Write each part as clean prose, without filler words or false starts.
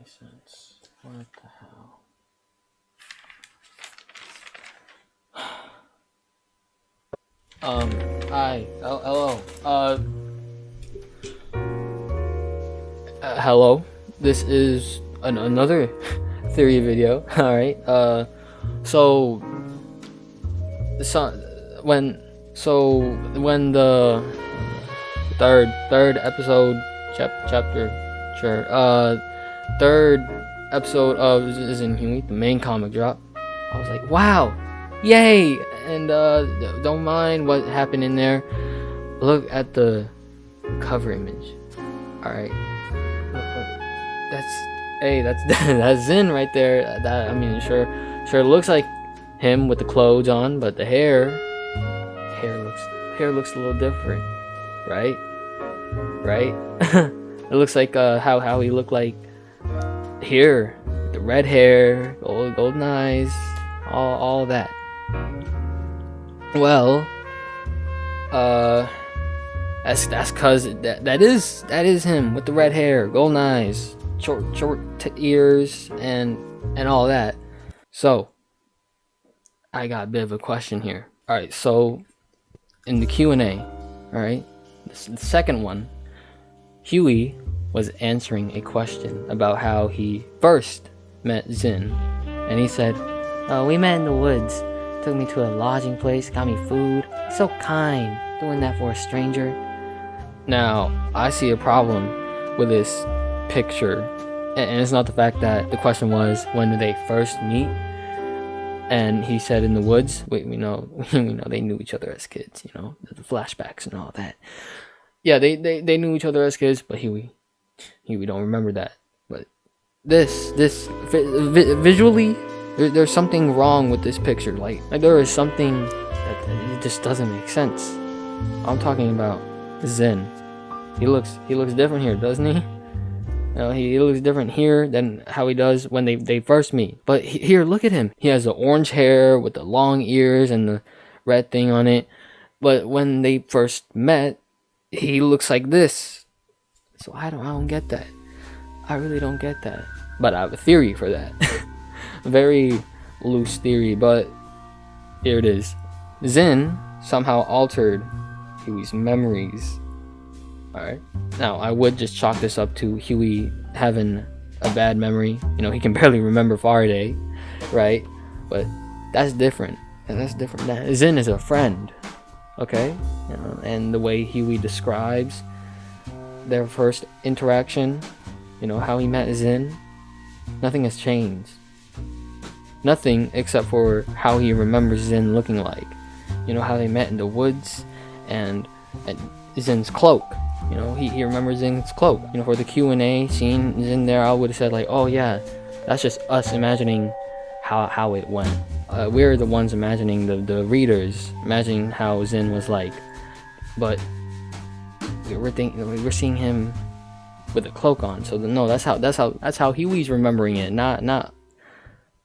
any sense. What the hell? Hi. Hello. Hello. This is another theory video. All right. When the third episode third episode of Xin and Huey, the main comic drop, I was like, wow, yay! And don't mind what happened in there. Look at the cover image. All right, look. That's Xin right there. That, I mean, sure looks like him with the clothes on, but the hair looks a little different, right? It looks like how he looked like here, the red hair, golden eyes, all that. Well, that's cause that is him with the red hair, golden eyes, short ears, and all that. So I got a bit of a question here. All right, so in the Q&A, all right, the second one, Huey was answering a question about how he first met Xin, and he said, "Oh, we met in the woods. Took me to a lodging place, got me food. So kind, doing that for a stranger." Now, I see a problem with this picture, and it's not the fact that the question was, when did they first meet? And he said in the woods. We know they knew each other as kids, the flashbacks and all that. Yeah, they knew each other as kids, but Huey don't remember that. But this visually, there's something wrong with this picture. Like there is something that it just doesn't make sense. I'm talking about Xin. He looks different here, doesn't he? He looks different here than how he does when they first meet. But here, look at him. He has the orange hair with the long ears and the red thing on it. But when they first met, he looks like this. So I don't get that. I really don't get that. But I have a theory for that. A very loose theory, but here it is. Xin somehow altered Huey's memories. Alright. Now, I would just chalk this up to Huey having a bad memory. He can barely remember Faradae, right? But that's different. And that's different. Xin is a friend. Okay? And the way Huey describes their first interaction, how he met Xin, nothing has changed. Nothing except for how he remembers Xin looking like. How they met in the woods and Zin's cloak. He remembers Zin's cloak. For the Q&A scene Xin there, I would have said like, oh yeah, that's just us imagining how it went. We're the ones imagining, the readers imagining how Xin was like. But we're seeing him with a cloak on. So no, that's how Huey's remembering it, not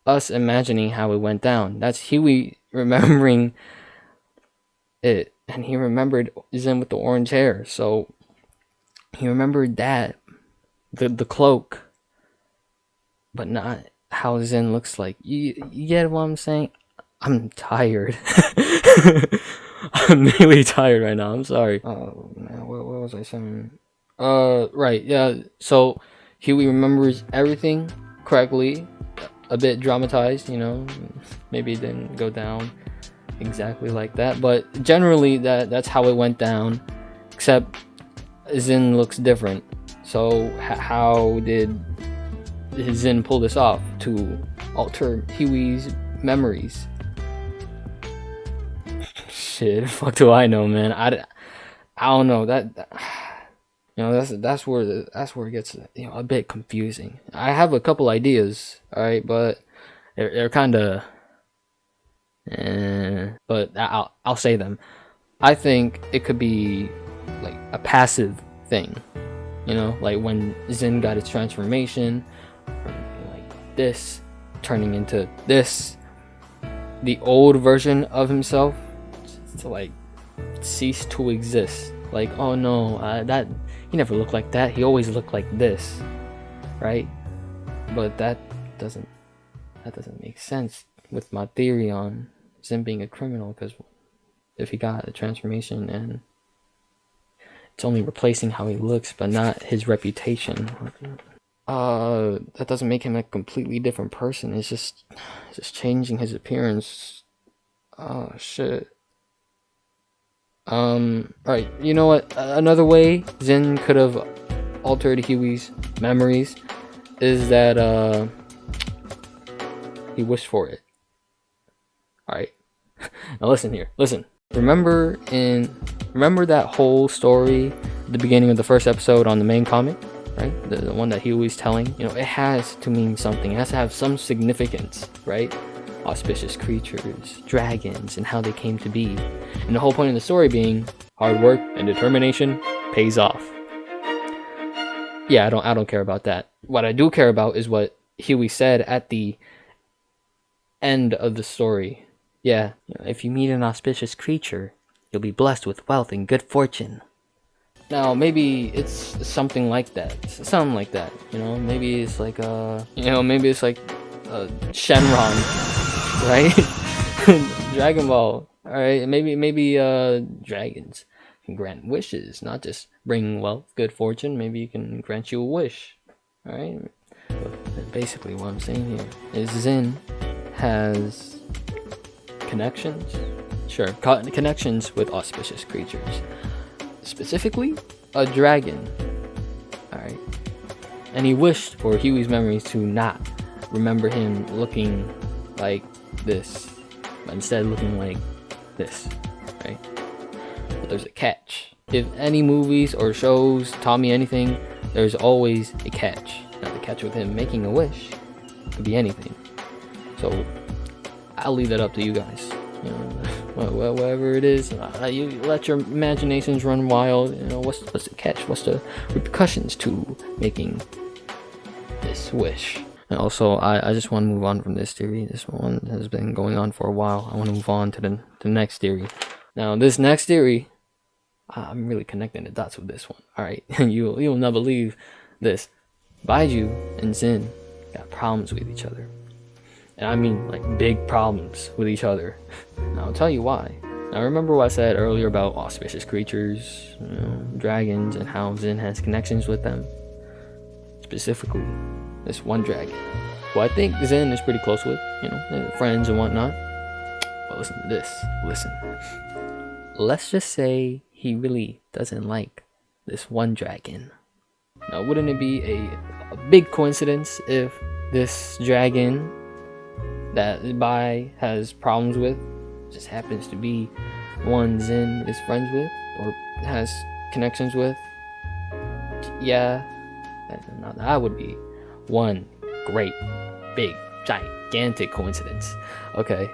us imagining how it went down. That's Huey remembering it, and he remembered Xin with the orange hair. So he remembered that, the cloak, but not how Xin looks like. You get what I'm saying? I'm tired. I'm really tired right now. I'm sorry. Oh man, what was I saying? Right, yeah. So Huey remembers everything correctly. A bit dramatized, maybe it didn't go down exactly like that, but generally that's how it went down, except Xin looks different. So how did Xin pull this off to alter Huey's memories? Shit, fuck do I know, man. I don't know. That's where it gets a bit confusing. I have a couple ideas, all right, but they're kind of, but I'll say them. I think it could be like a passive thing, like when Xin got its transformation, like this turning into this, the old version of himself to like cease to exist. Like, oh no, that he never looked like that. He always looked like this, right? But that doesn't make sense with my theory on Xin being a criminal, because if he got a transformation and it's only replacing how he looks but not his reputation, that doesn't make him a completely different person. It's just changing his appearance. Oh shit. Alright, you know what? Another way Xin could have altered Huey's memories is that he wished for it. Alright. Now listen here. Listen. Remember that whole story at the beginning of the first episode on the main comic? Right? The one that Huey's telling? You know, it has to mean something. It has to have some significance, right? Auspicious creatures, dragons, and how they came to be. And the whole point of the story being hard work and determination pays off. Yeah, I don't care about that. What I do care about is what Huey said at the end of the story. Yeah, if you meet an auspicious creature, you'll be blessed with wealth and good fortune. Now, maybe it's something like that. Something like that, you know? Maybe it's like Shenron, right? Dragon Ball. Alright, maybe dragons can grant wishes, not just bring wealth, good fortune. Maybe you can grant you a wish. Alright? But basically what I'm saying here is Xin has connections. Sure, connections with auspicious creatures. Specifically, a dragon. Alright. And he wished for Huey's memories to not remember him looking like this, but instead looking like this, right? But there's a catch. If any movies or shows taught me anything, there's always a catch. Now the catch with him making a wish could be anything. So I'll leave that up to you guys. You know, whatever it is, you let your imaginations run wild. You know, what's the catch? What's the repercussions to making this wish? And also, I just want to move on from this theory. This one has been going on for a while. I want to move on to the next theory. Now, this next theory, I'm really connecting the dots with this one. All right, you'll not believe this. Baiju and Xin got problems with each other. And I mean, like, big problems with each other. Now, I'll tell you why. Now, remember what I said earlier about auspicious creatures, you know, dragons, and how Xin has connections with them? Specifically, this one dragon, who I think Xin is pretty close with, you know, they're friends and whatnot. But listen to this. Listen. Let's just say he really doesn't like this one dragon. Now, wouldn't it be a big coincidence if this dragon that Bai has problems with just happens to be one Xin is friends with or has connections with? Yeah, that would be one great, big, gigantic coincidence. Okay,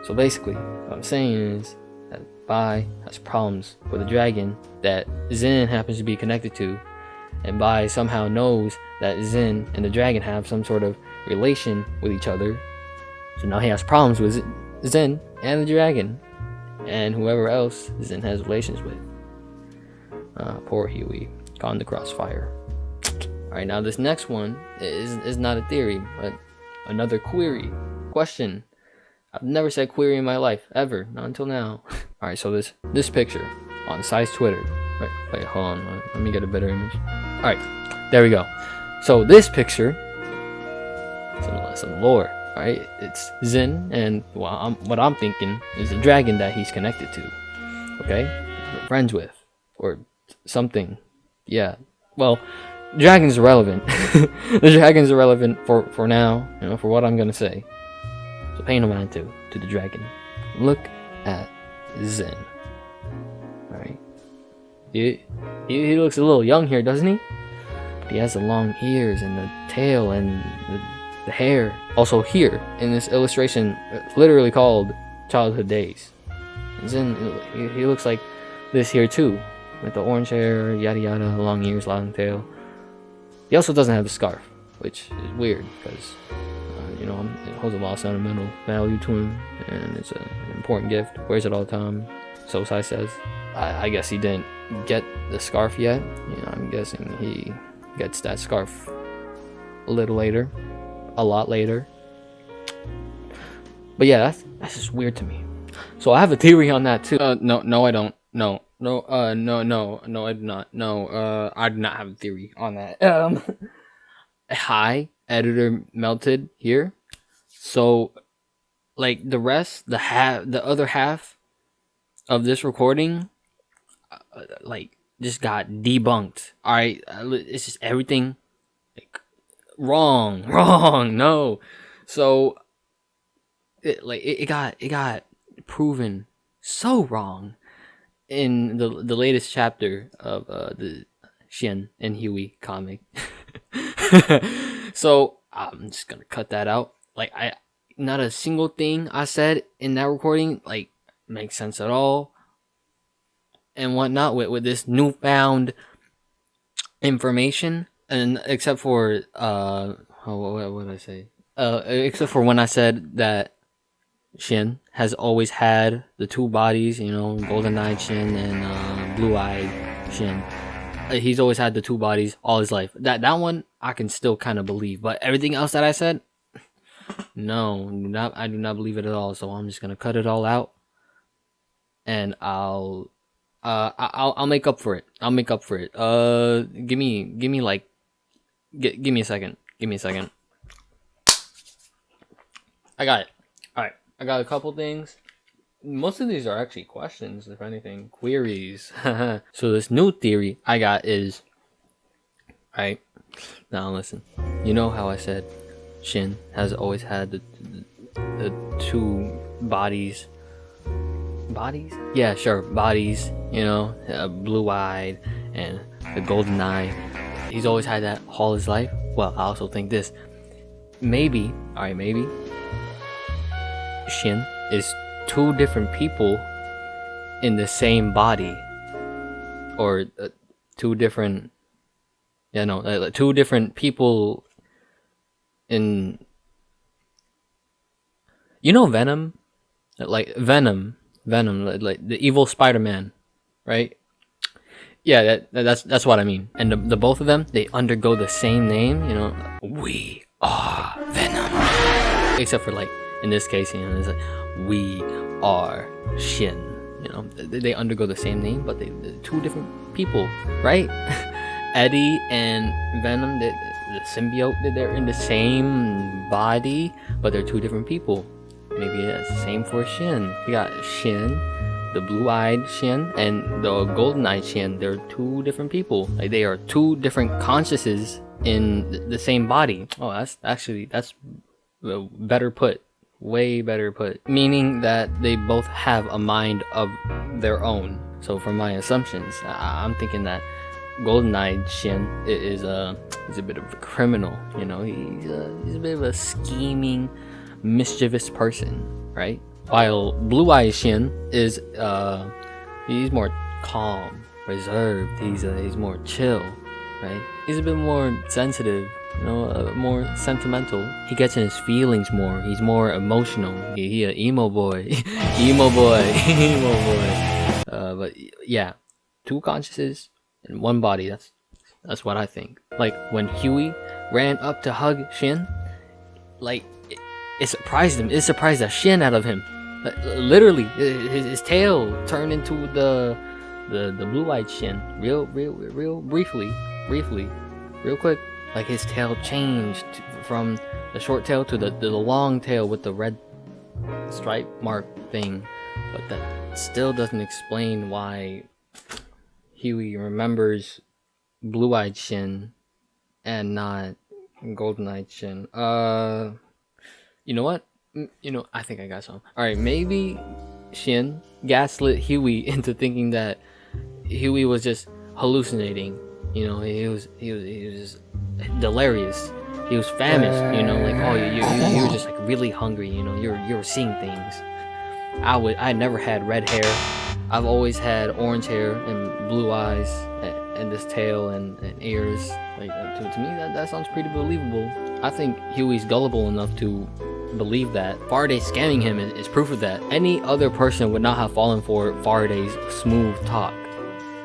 so basically what I'm saying is that Bai has problems with a dragon that Xin happens to be connected to, and Bai somehow knows that Xin and the dragon have some sort of relation with each other. So now he has problems with Xin and the dragon, and whoever else Xin has relations with. Poor Huey, caught in the crossfire. Alright, now this next one is not a theory, but another question. I've never said query in my life, ever, not until now. Alright, so this picture on Sai's Twitter. Wait, hold on, let me get a better image. Alright, there we go. So this picture, some lore. Alright, it's Xin, and what I'm thinking is a dragon that he's connected to. Okay? Friends with. Or something. Yeah. Well, dragon's irrelevant. The dragon's irrelevant for now, you know, for what I'm gonna say. So pay no mind to the dragon. Look at Xin. Alright. He looks a little young here, doesn't he? But he has the long ears and the tail and the hair. Also here in this illustration, literally called Childhood Days. And Xin, he looks like this here too, with the orange hair, yada yada, long ears, long tail. He also doesn't have a scarf, which is weird because you know, it holds a lot of sentimental value to him, and it's an important gift. Wears it all the time. So Sai says. I guess he didn't get the scarf yet. You know, I'm guessing he gets that scarf a little later, a lot later. But yeah, that's just weird to me. So I have a theory on that too. No, I don't. No, I do not. No, I do not have a theory on that. Hi, editor melted here. So, like the other half of this recording, like just got debunked. All right, it's just everything like wrong. No, so it got proven so wrong in the latest chapter of the Xin and Huey comic. So I'm just gonna cut that out. Like not a single thing I said in that recording like makes sense at all, and whatnot with this newfound information, and except for what did I say? Except for when I said that Xin has always had the two bodies, golden-eyed Xin and blue-eyed Xin. He's always had the two bodies all his life. That one I can still kind of believe, but everything else that I said, no, I do not believe it at all. So I'm just gonna cut it all out, and I'll make up for it. I'll make up for it. Give me a second. Give me a second. I got it. All right. I got a couple things. Most of these are actually questions, if anything, queries. So this new theory I got is, right now listen. You know how I said Xin has always had the two bodies. Bodies? Yeah, sure, bodies. Blue-eyed and the golden eye. He's always had that all his life. Well, I also think this. Maybe Xin is two different people in the same body, or two different two different people in Venom, like the evil Spider-Man, right? Yeah, that's what I mean. And the both of them, they undergo the same name, we are Venom, except for like in this case, it's like we are Xin. They undergo the same name, but they're two different people, right? Eddie and Venom, the symbiote, they're in the same body, but they're two different people. Maybe it's the same for Xin. You got Xin, the blue-eyed Xin, and the golden-eyed Xin. They're two different people. Like they are two different consciousness in the same body. Oh, that's better put. Way better put. Meaning that they both have a mind of their own. So from my assumptions, I'm thinking that golden-eyed Xin is a bit of a criminal. He's a bit of a scheming, mischievous person, right? While blue-eyed Xin is he's more calm, reserved. He's more chill, right? He's a bit more sensitive. More sentimental. He gets in his feelings more. He's more emotional. He a emo boy. emo boy. But yeah, two consciousnesses in one body. That's what I think. Like when Huey ran up to hug Xin, like it surprised him. It surprised the Xin out of him. Like, literally, his tail turned into the blue-eyed Xin. Real briefly, real quick. Like his tail changed from the short tail to the long tail with the red stripe mark thing. But that still doesn't explain why Huey remembers blue-eyed Xin and not golden-eyed Xin. You know what? I think I got some. Alright, maybe Xin gaslit Huey into thinking that Huey was just hallucinating. He was just delirious. He was famished. Like you were just like really hungry. You were seeing things. I never had red hair. I've always had orange hair and blue eyes and this tail and ears. Like to me that sounds pretty believable. I think Huey's gullible enough to believe that. Faradae scamming him is proof of that. Any other person would not have fallen for Faradae's smooth talk.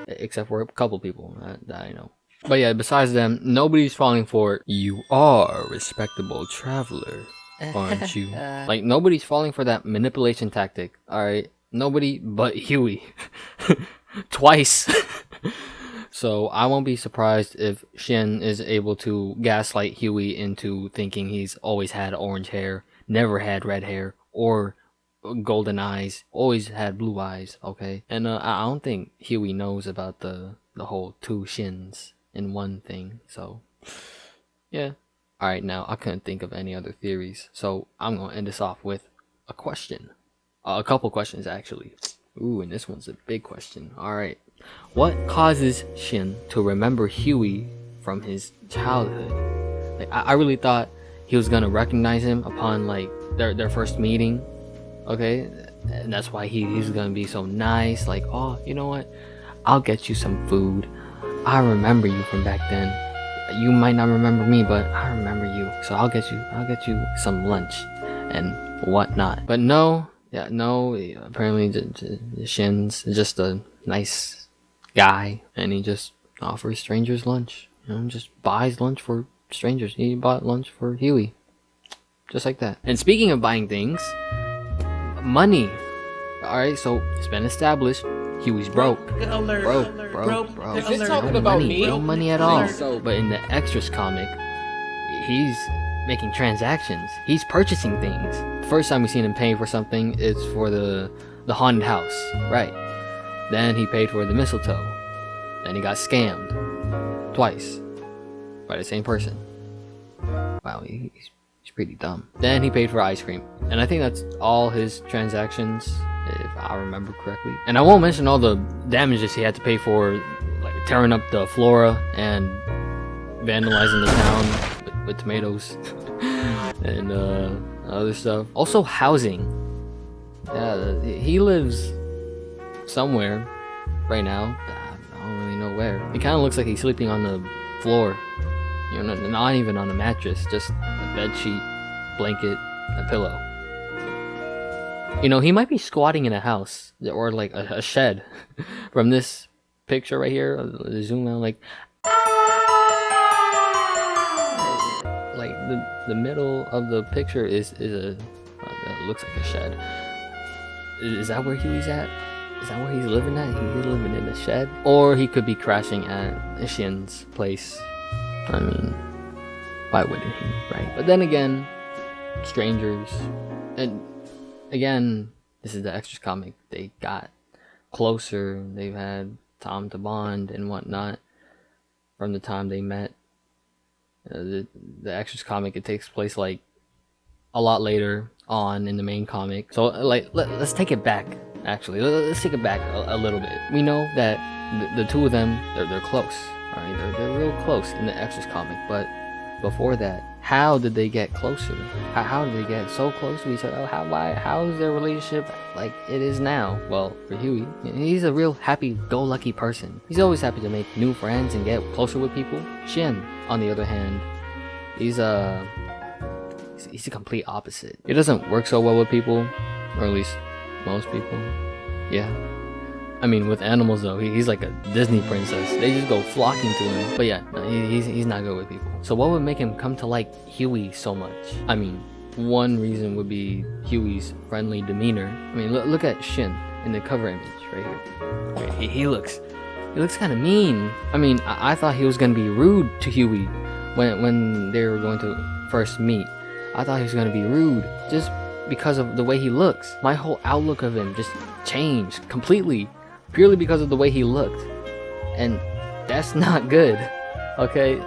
Except for a couple people that I know. But yeah, besides them, nobody's falling for it. You are a respectable traveler, aren't you? Like, nobody's falling for that manipulation tactic, alright? Nobody but Huey. Twice. So I won't be surprised if Xin is able to gaslight Huey into thinking he's always had orange hair, never had red hair, or golden eyes, always had blue eyes, okay? And I don't think Huey knows about the whole two Shins in one thing, so yeah. Alright, now I couldn't think of any other theories, so I'm gonna end this off with a question. A couple questions, actually. Ooh, and this one's a big question. Alright. What causes Xin to remember Huey from his childhood? Like, I really thought he was gonna recognize him upon, like, their first meeting. Okay? And that's why he's gonna be so nice. Like, oh, you know what? I'll get you some food. I remember you from back then. You might not remember me, but I remember you. So I'll get you some lunch and whatnot. But no, yeah, no. Apparently, Shin's just a nice guy, and he just offers strangers lunch. You know, just buys lunch for strangers. He bought lunch for Huey, just like that. And speaking of buying things, money. All right, so it's been established. Huey's broke. Broke. Is this talking about me? No money at all. But in the extras comic, he's making transactions. He's purchasing things. The first time we seen him paying for something is for the haunted house, right? Then he paid for the mistletoe. Then he got scammed twice by the same person. Wow, he's pretty dumb. Then he paid for ice cream, and I think that's all his transactions, if I remember correctly. And I won't mention all the damages he had to pay for, like tearing up the flora and vandalizing the town with tomatoes and other stuff. Also housing. Yeah, he lives somewhere right now. I don't really know where. It kind of looks like he's sleeping on the floor. You know, not even on a mattress, just a bed sheet, blanket, a pillow. You know, he might be squatting in a house or like a shed. From this picture right here, zoom out, like the middle of the picture is a looks like a shed. Is that where Huey's at? Is that where he's living at? He's living in a shed, or he could be crashing at Shin's place. I mean, why wouldn't he, right? But then again, strangers, and again, this is the extras comic. They got closer. They've had time to bond and whatnot from the time they met. The extras comic, it takes place like a lot later on in the main comic. So like, let's take it back. Actually, let's take it back a little bit. We know that the two of them, they're close. All right, they're real close in the extras comic. But before that, how did they get closer? How did they get so close to each other? How is their relationship like it is now? Well, for Huey, he's a real happy-go-lucky person. He's always happy to make new friends and get closer with people. Shin, on the other hand, he's a complete opposite. He doesn't work so well with people, or at least most people. Yeah. I mean, with animals though, he's like a Disney princess. They just go flocking to him. But yeah, no, he's not good with people. So what would make him come to like Huey so much? I mean, one reason would be Huey's friendly demeanor. I mean, look at Shin in the cover image right here. He looks kind of mean. I mean, I thought he was gonna be rude to Huey when they were going to first meet. I thought he was gonna be rude just because of the way he looks. My whole outlook of him just changed completely. Purely because of the way he looked. And that's not good. Okay?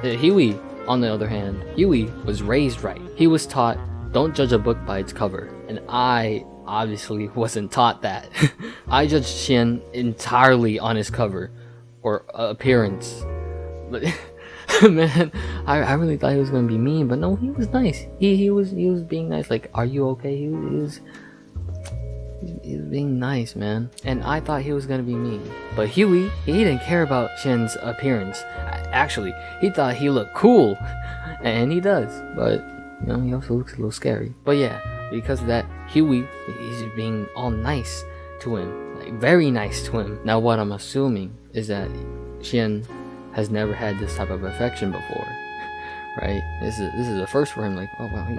Huey, on the other hand, Huey was raised right. He was taught, don't judge a book by its cover. And I obviously wasn't taught that. I judged Shin entirely on his cover. Or appearance. But man, I really thought he was gonna be mean, but no, he was nice. He was being nice. Like, are you okay? He was being nice, man. And I thought he was gonna be mean. But Huey, he didn't care about Shin's appearance. Actually, he thought he looked cool. And he does. But, you know, he also looks a little scary. But yeah, because of that, Huey, he's being all nice to him. Like, very nice to him. Now what I'm assuming is that Shin has never had this type of affection before, right? This is a first for him. Like, oh wow, he's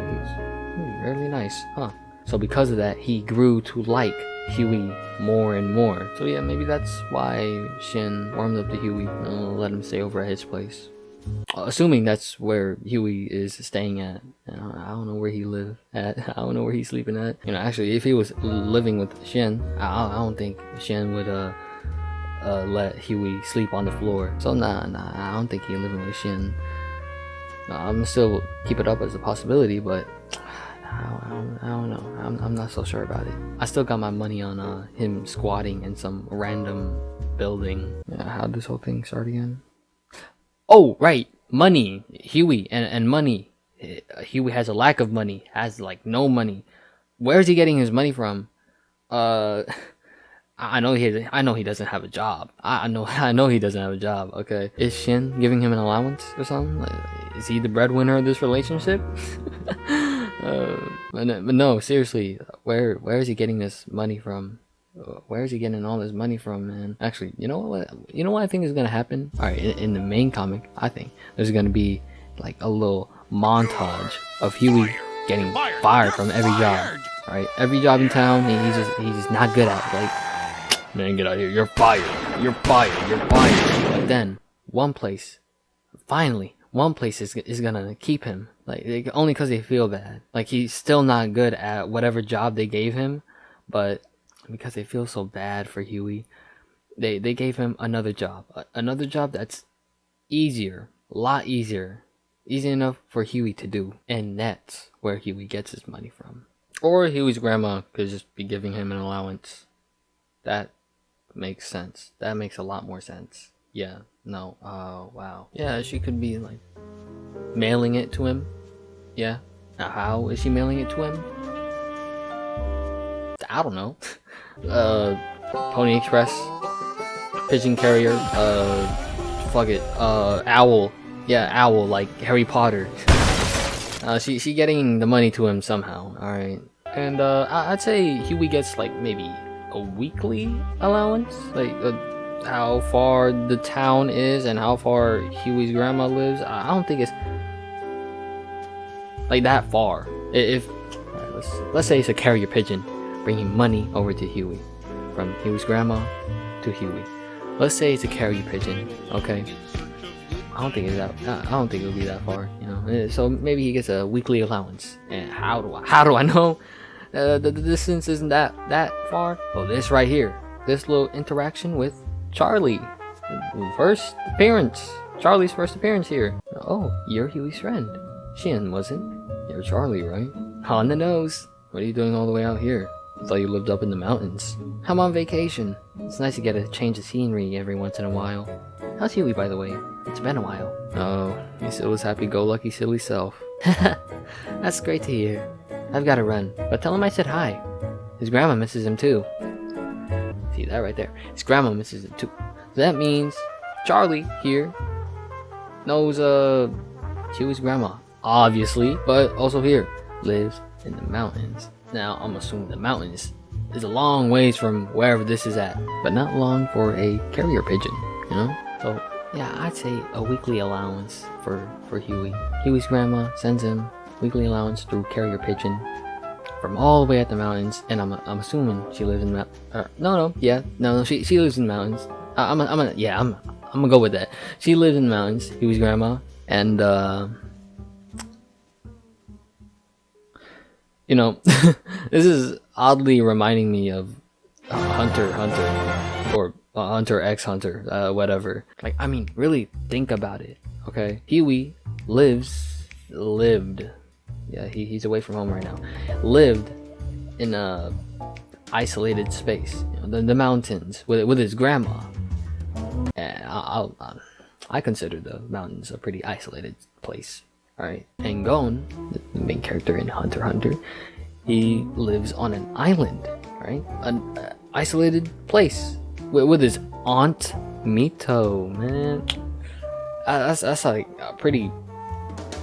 really nice, huh? So because of that, he grew to like Huey more and more. So yeah, maybe that's why Shin warmed up to Huey and let him stay over at his place. Assuming that's where Huey is staying at. I don't know where he live at. I don't know where he's sleeping at. You know, actually, if he was living with Shin, I don't think Shin would let Huey sleep on the floor. So nah, I don't think he's living with Shin. I'm gonna still keep it up as a possibility, but I don't know. I'm not so sure about it. I still got my money on him squatting in some random building. Yeah, how'd this whole thing start again? Oh, right, money. Huey and money. Huey has a lack of money, has like no money. Where's he getting his money from? I know he doesn't have a job. I know he doesn't have a job. Okay, is Shin giving him an allowance or something? Like, is he the breadwinner of this relationship? But no, seriously, where is he getting this money from? Where is he getting all this money from, man? Actually, you know what I think is gonna happen? All right, in the main comic, I think there's gonna be like a little montage of Huey getting fired from every job. All right, every job in town, he's just not good at. Like, man, get out of here! You're fired! You're fired! You're fired! But then one place is gonna keep him. Like only because they feel bad. Like he's still not good at whatever job they gave him, but because they feel so bad for Huey, they gave him another job that's easier, a lot easier, easy enough for Huey to do, and that's where Huey gets his money from. Or Huey's grandma could just be giving him an allowance. That makes sense. That makes a lot more sense. Yeah. No. Oh wow. Yeah, she could be like mailing it to him. Yeah. Now how is she mailing it to him? I don't know. Pony Express, pigeon carrier, owl. Yeah, owl, like Harry Potter. She getting the money to him somehow. All right, and I'd say Huey gets like maybe a weekly allowance, like how far the town is and how far Huey's grandma lives. I don't think it's like that far. If let's say it's a carrier pigeon bringing money over to Huey, from Huey's grandma to Huey. Let's say it's a carrier pigeon, okay? I don't think it'll be that far, you know. So maybe he gets a weekly allowance. And how do I know the distance isn't that far? Oh, this right here, this little interaction with Charlie, first appearance. Charlie's first appearance here. Oh, you're Huey's friend. Shin wasn't. You're Charlie, right? On the nose. What are you doing all the way out here? I thought you lived up in the mountains. I'm on vacation. It's nice to get a change of scenery every once in a while. How's Huey, by the way? It's been a while. Oh, he still his happy-go-lucky silly self. That's great to hear. I've got to run, but tell him I said hi. His grandma misses him too. See that right there? His grandma misses him too. So that means Charlie here knows Huey's grandma, obviously, but also here lives in the mountains. Now, I'm assuming the mountains is a long ways from wherever this is at, but not long for a carrier pigeon, you know? So, yeah, I'd say a weekly allowance for Huey. Huey's grandma sends him weekly allowance through carrier pigeon from all the way at the mountains, and I'm assuming she lives in the she lives in the mountains. I'm gonna go with that. She lives in the mountains, Huey's grandma, and you know, this is oddly reminding me of Hunter or Hunter x Hunter, whatever. Like, I mean, really think about it, okay? Huey lived. Yeah, he's away from home right now. Lived in a isolated space, you know, the mountains, with his grandma. And I consider the mountains a pretty isolated place. Alright, and Gon, the main character in Hunter x Hunter, he lives on an island, right? An isolated place with his aunt Mito, man. That's like a pretty.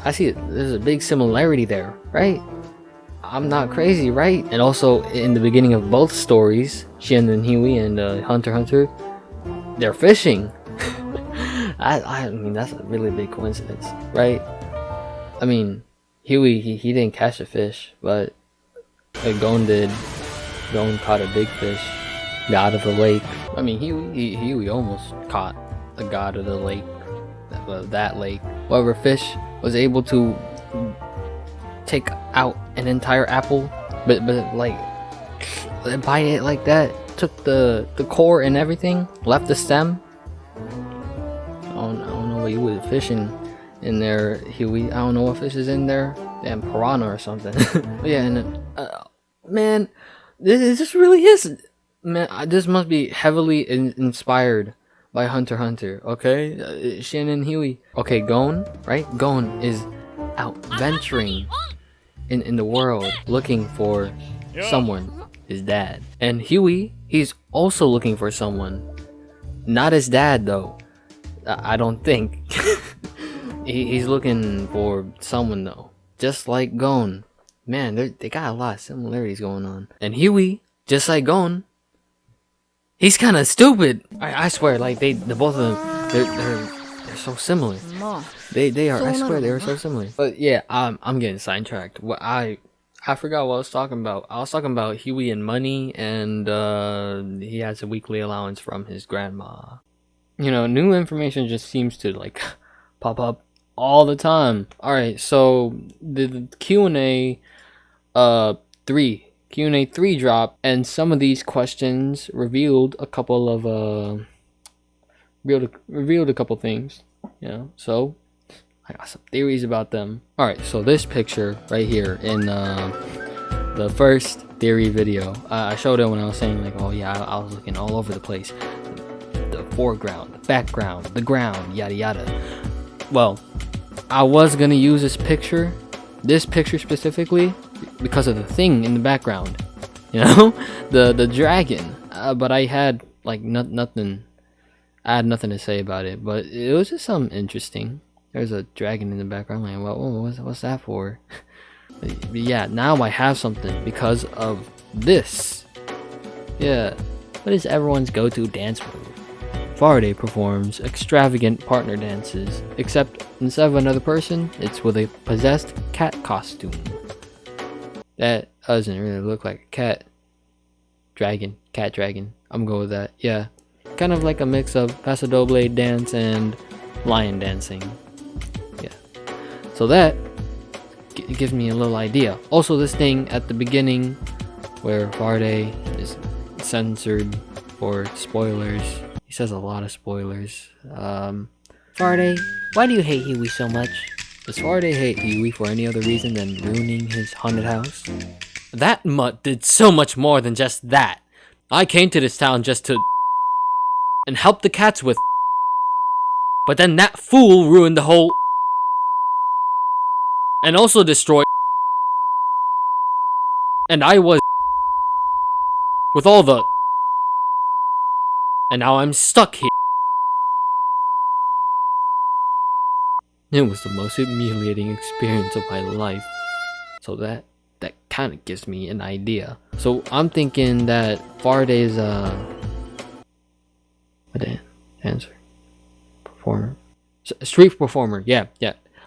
I see it. There's a big similarity there, right? I'm not crazy, right? And also in the beginning of both stories, Shin and Huey and Hunter x Hunter, they're fishing. I mean, that's a really big coincidence, right? I mean, Huey, he didn't catch a fish, but Gon did. Gon caught a big fish, god of the lake. I mean, Huey almost caught the god of the lake, that lake. Whoever fish was able to take out an entire apple, but like bite it like that, took the core and everything, left the stem. I don't know what you would fishing in there, Huey. I don't know what fish is in there. Damn, piranha or something. But yeah, and man, this really is, man. This must be heavily inspired by Hunter x Hunter. Okay, Xin and Huey. Okay, Gon, right? Gon is out venturing in the world looking for someone, his dad. And Huey, he's also looking for someone, not his dad though. I don't think. He's looking for someone though, just like Gon. Man, they got a lot of similarities going on. And Huey, just like Gon, he's kind of stupid. I swear, like the both of them, they're so similar. They are. I swear they are so similar. But yeah, I'm getting sidetracked. What I forgot what I was talking about. I was talking about Huey and money, and he has a weekly allowance from his grandma. You know, new information just seems to like pop up all the time. All right, so the Q&A 3 dropped, and some of these questions revealed a couple of revealed a couple things. You know, so I got some theories about them. All right, so this picture right here in the first theory video, I showed it when I was saying like, oh yeah, I was looking all over the place, the foreground, the background, the ground, yada yada. Well, I was gonna use this picture specifically because of the thing in the background, you know, the dragon. But I had like nothing. I had nothing to say about it, but it was just something interesting. There's a dragon in the background. Like, well, what's that for? But yeah, now I have something because of this. Yeah, what is everyone's go-to dance move? Faradae performs extravagant partner dances, except instead of another person, it's with a possessed cat costume. That doesn't really look like a cat. Cat dragon. I'm going with that. Yeah, kind of like a mix of Paso Doble dance and lion dancing. Yeah, so that gives me a little idea. Also, this thing at the beginning where Faradae is censored for spoilers. He says a lot of spoilers. Faradae, why do you hate Huey so much? Does Faradae hate Huey for any other reason than ruining his haunted house? That mutt did so much more than just that. I came to this town just to and help the cats with, but then that fool ruined the whole and also destroyed, and I was with all the, and now I'm stuck here. It was the most humiliating experience of my life. So that kind of gives me an idea. So I'm thinking that Faraday's dancer, performer, street performer. Yeah.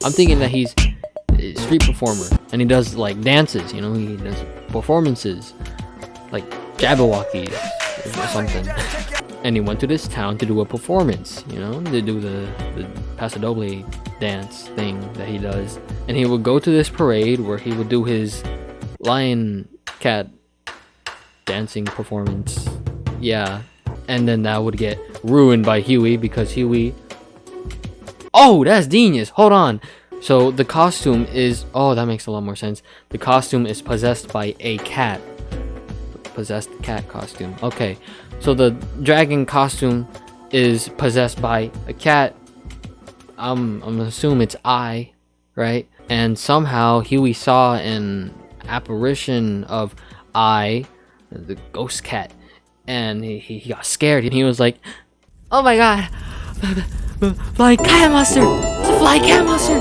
I'm thinking that he's a street performer and he does like dances. You know, he does performances like Jabberwockies or something. And he went to this town to do a performance, you know, to do the Paso Doble dance thing that he does. And he would go to this parade where he would do his lion cat dancing performance. Yeah. And then that would get ruined by Huey because Huey... Oh, that's genius. Hold on. So the costume is... Oh, that makes a lot more sense. The costume is possessed by a cat. Possessed cat costume. Okay. So the dragon costume is possessed by a cat. I'm gonna assume it's I, right? And somehow Huey saw an apparition of I, the ghost cat, and he got scared and he was like, "Oh my god, flying cat monster! It's a flying cat monster!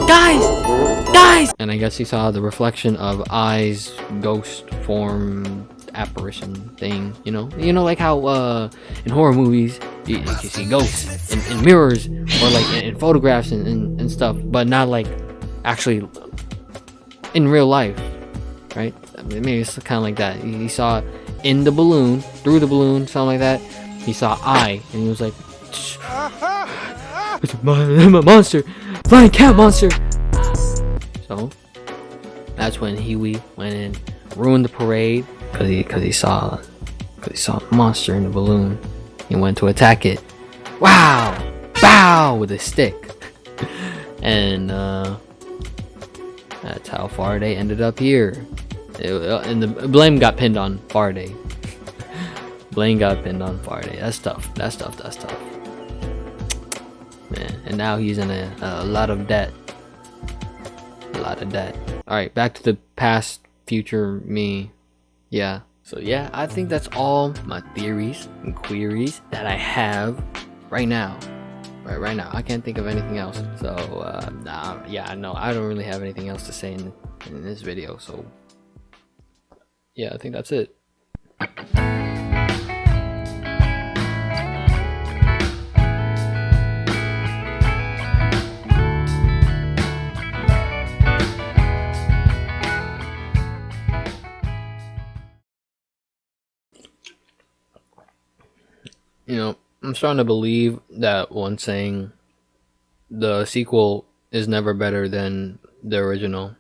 Guys!" And I guess he saw the reflection of I's ghost form apparition thing, you know, like how in horror movies you see ghosts in mirrors or like in photographs and stuff, but not like actually in real life, right? I mean, maybe it's kind of like that. He saw in the balloon, through the balloon, something like that. He saw eye, and he was like, "It's a monster, flying cat monster." So that's when Huey went in, ruined the parade, because he saw a monster in the balloon. He went to attack it. Wow! Bow! With a stick. And that's how Faradae ended up here. And the blame got pinned on Faradae. Blame got pinned on Faradae. That's tough. Man, and now he's in a lot of debt. Alright, back to the past, future me. Yeah. So yeah, I think that's all my theories and queries that I have right now. Right now. I can't think of anything else. So yeah, no, I don't really have anything else to say in this video. So yeah, I think that's it. You know, I'm starting to believe that one saying, the sequel is never better than the original.